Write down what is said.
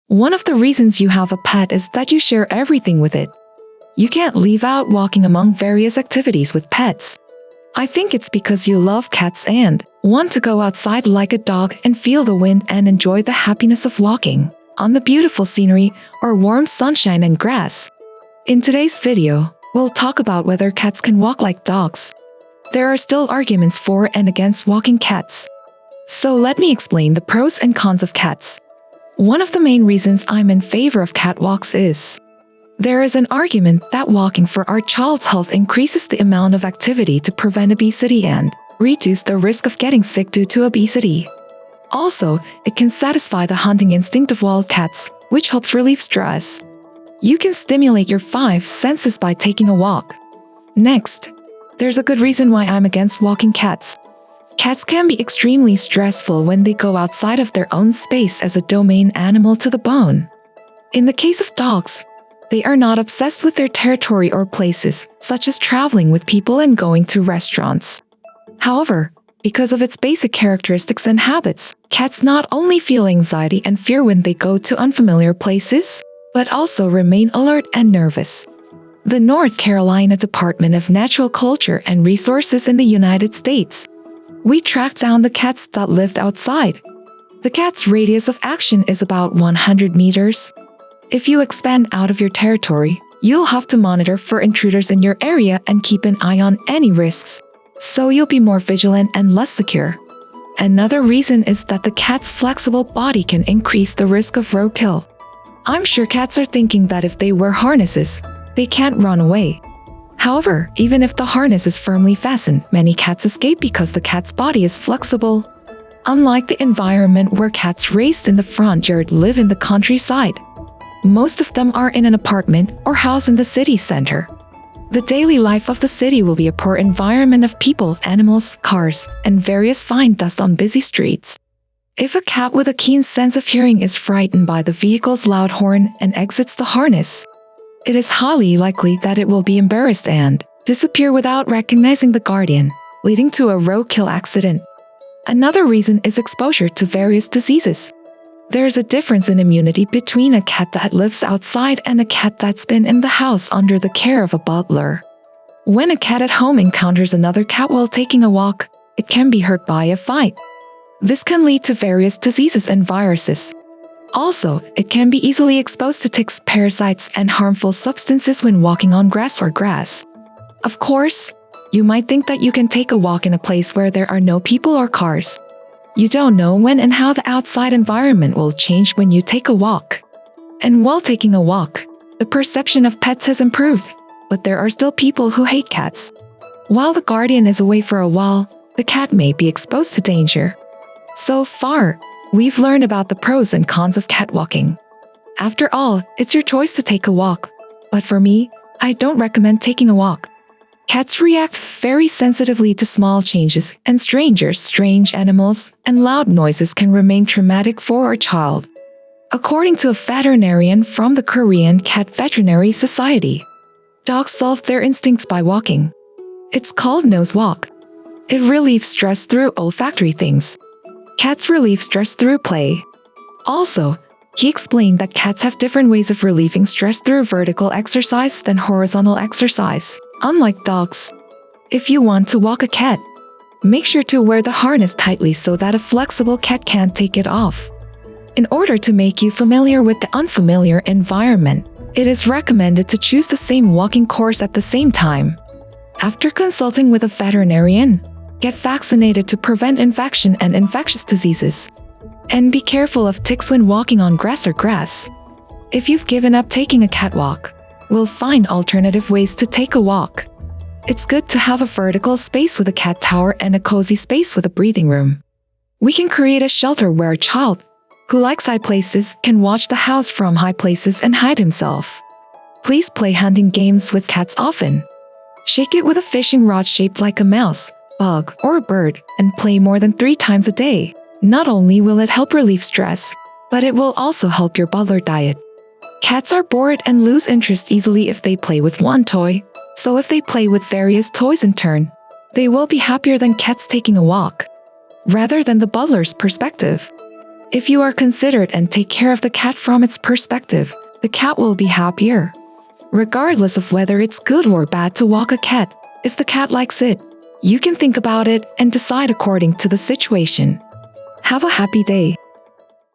One of the reasons you have a pet is that you share everything with it. You can't leave out walking among various activities with pets. I think it's because you love cats and want to go outside like a dog and feel the wind and enjoy the happiness of walking on the beautiful scenery or warm sunshine and grass. In today's video, we'll talk about whether cats can walk like dogs. There are still arguments for and against walking cats. So let me explain the pros and cons of cats. One of the main reasons I'm in favor of catwalks is there is an argument that walking for our child's health increases the amount of activity to prevent obesity and reduce the risk of getting sick due to obesity. Also, it can satisfy the hunting instinct of wild cats, which helps relieve stress. You can stimulate your five senses by taking a walk. Next, there's a good reason why I'm against walking cats. Cats can be extremely stressful when they go outside of their own space as a domain animal to the bone. In the case of dogs, they are not obsessed with their territory or places, such as traveling with people and going to restaurants. However, because of its basic characteristics and habits, cats not only feel anxiety and fear when they go to unfamiliar places, but also remain alert and nervous. The North Carolina Department of Natural Culture and Resources in the United States. We tracked down the cats that lived outside. The cat's radius of action is about 100 meters. If you expand out of your territory, you'll have to monitor for intruders in your area and keep an eye on any risks, so you'll be more vigilant and less secure. Another reason is that the cat's flexible body can increase the risk of roadkill. I'm sure cats are thinking that if they wear harnesses, they can't run away. However, even if the harness is firmly fastened, many cats escape because the cat's body is flexible. Unlike the environment where cats raised in the front yard live in the countryside, most of them are in an apartment or house in the city center. The daily life of the city will be a poor environment of people, animals, cars, and various fine dust on busy streets. If a cat with a keen sense of hearing is frightened by the vehicle's loud horn and exits the harness, it is highly likely that it will be embarrassed and disappear without recognizing the guardian, leading to a roadkill accident. Another reason is exposure to various diseases. There is a difference in immunity between a cat that lives outside and a cat that's been in the house under the care of a butler. When a cat at home encounters another cat while taking a walk, it can be hurt by a fight. This can lead to various diseases and viruses. Also, it can be easily exposed to ticks, parasites, and harmful substances when walking on grass or grass. Of course, you might think that you can take a walk in a place where there are no people or cars. You don't know when and how the outside environment will change when you take a walk. And while taking a walk, the perception of pets has improved, but there are still people who hate cats. While the guardian is away for a while, the cat may be exposed to danger. So far, we've learned about the pros and cons of cat walking. After all, it's your choice to take a walk. But for me, I don't recommend taking a walk. Cats react very sensitively to small changes, and strangers, strange animals, and loud noises can remain traumatic for a child. According to a veterinarian from the Korean Cat Veterinary Society, dogs solve their instincts by walking. It's called nose walk. It relieves stress through olfactory things. Cats relieve stress through play. Also, he explained that cats have different ways of relieving stress through vertical exercise than horizontal exercise. Unlike dogs, if you want to walk a cat, make sure to wear the harness tightly so that a flexible cat can't take it off. In order to make you familiar with the unfamiliar environment, it is recommended to choose the same walking course at the same time. After consulting with a veterinarian, get vaccinated to prevent infection and infectious diseases. And be careful of ticks when walking on grass or grass. If you've given up taking a catwalk, we'll find alternative ways to take a walk. It's good to have a vertical space with a cat tower and a cozy space with a breathing room. We can create a shelter where a child who likes high places can watch the house from high places and hide himself. Please play hunting games with cats often. Shake it with a fishing rod shaped like a mouse, bug, or a bird, and play more than 3 times a day. Not only will it help relieve stress, but it will also help your butler diet. Cats are bored and lose interest easily if they play with one toy, so if they play with various toys in turn, they will be happier than cats taking a walk, rather than the butler's perspective. If you are considerate and take care of the cat from its perspective, the cat will be happier. Regardless of whether it's good or bad to walk a cat, if the cat likes it, you can think about it and decide according to the situation. Have a happy day.